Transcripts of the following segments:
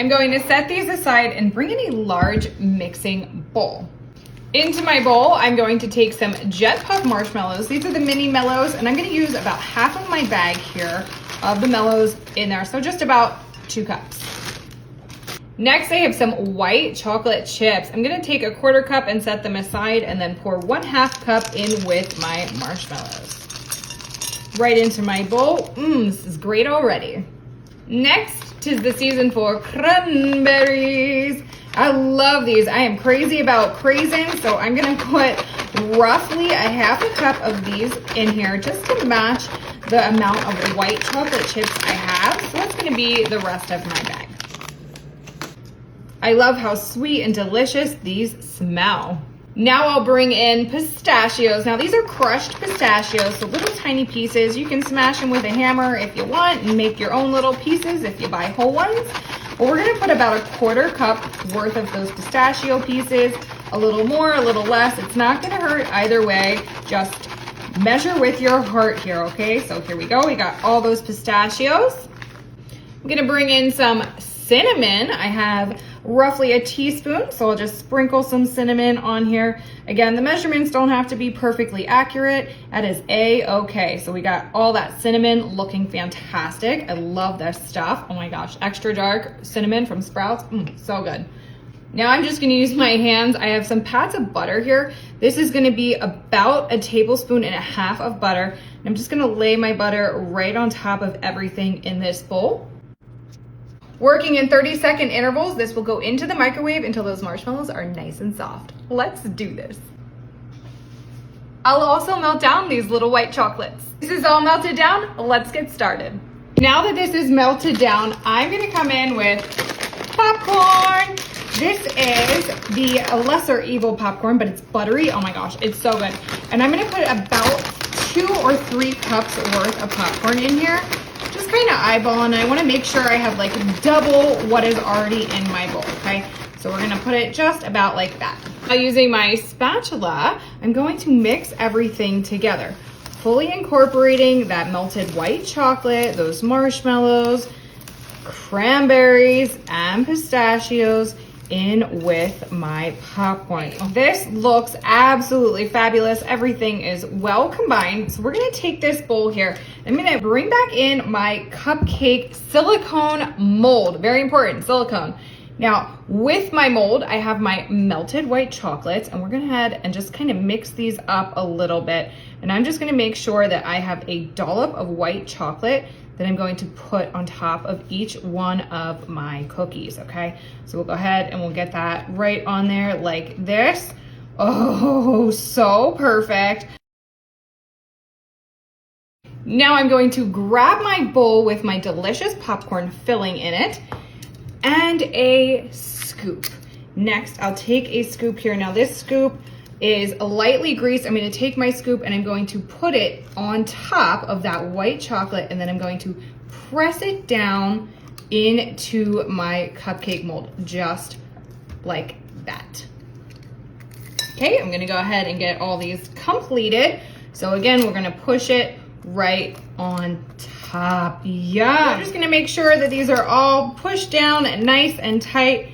I'm going to set these aside and bring in a large mixing bowl. Into my bowl, I'm going to take some Jet Puff marshmallows. These are the mini mellows, and I'm gonna use about half of my bag here of the mellows in there, so just about 2 cups. Next, I have some white chocolate chips. I'm gonna take a 1/4 cup and set them aside, and then pour 1/2 cup in with my marshmallows. Right into my bowl. This is great already. Next, 'tis the season for cranberries. I love these. I am crazy about craisins, so I'm gonna put roughly 1/2 cup of these in here just to match the amount of white chocolate chips I have. So that's gonna be the rest of my bag. I love how sweet and delicious these smell. Now I'll bring in pistachios. Now these are crushed pistachios, so little tiny pieces. You can smash them with a hammer if you want and make your own little pieces if you buy whole ones. But we're gonna put about 1/4 cup worth of those pistachio pieces, a little more, a little less. It's not gonna hurt either way. Just measure with your heart here, okay? So here we go, we got all those pistachios. I'm gonna bring in some cinnamon. I have roughly a teaspoon, so I'll just sprinkle some cinnamon on here. Again, the measurements don't have to be perfectly accurate. That is a-okay. So we got all that cinnamon looking fantastic. I love this stuff. Oh my gosh, extra dark cinnamon from Sprouts, so good. Now I'm just gonna use my hands. I have some pats of butter here. This is gonna be about 1.5 tablespoons of butter. And I'm just gonna lay my butter right on top of everything in this bowl. Working in 30-second intervals, this will go into the microwave until those marshmallows are nice and soft. Let's do this. I'll also melt down these little white chocolates. This is all melted down, let's get started. Now that this is melted down, I'm gonna come in with popcorn. This is the lesser evil popcorn, but it's buttery. Oh my gosh, it's so good. And I'm gonna put about 2 or 3 cups worth of popcorn in here. Just kind of eyeballing. I want to make sure I have like double what is already in my bowl, okay? So we're gonna put it just about like that. Now using my spatula, I'm going to mix everything together, fully incorporating that melted white chocolate, those marshmallows, cranberries, and pistachios in with my popcorn. This looks absolutely fabulous. Everything is well combined. So we're gonna take this bowl here. I'm gonna bring back in my cupcake silicone mold. Very important, silicone. Now, with my mold, I have my melted white chocolates, and we're gonna head and just kind of mix these up a little bit. And I'm just gonna make sure that I have a dollop of white chocolate that I'm going to put on top of each one of my cookies, okay? So we'll go ahead and we'll get that right on there like this. Oh, so perfect. Now I'm going to grab my bowl with my delicious popcorn filling in it and a scoop. Next, I'll take a scoop here. Now this scoop is lightly greased. I'm gonna take my scoop and I'm going to put it on top of that white chocolate, and then I'm going to press it down into my cupcake mold, just like that. Okay, I'm gonna go ahead and get all these completed. So again, we're gonna push it right on top. Yeah, I'm just gonna make sure that these are all pushed down nice and tight,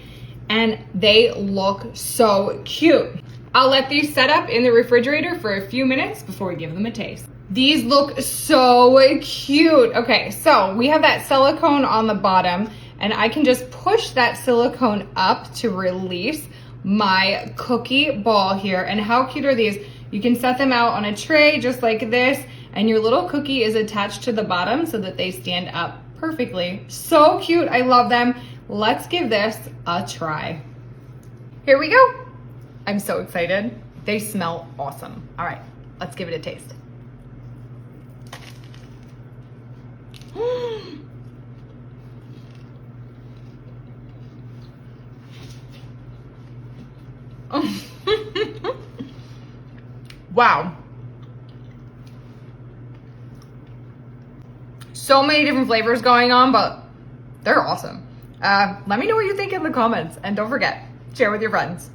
and they look so cute. I'll let these set up in the refrigerator for a few minutes before we give them a taste. These look so cute. Okay, so we have that silicone on the bottom, and I can just push that silicone up to release my cookie ball here. And how cute are these? You can set them out on a tray just like this, and your little cookie is attached to the bottom so that they stand up perfectly. So cute, I love them. Let's give this a try. Here we go. I'm so excited. They smell awesome. All right, let's give it a taste. Wow. So many different flavors going on, but they're awesome. Let me know what you think in the comments, and don't forget, share with your friends.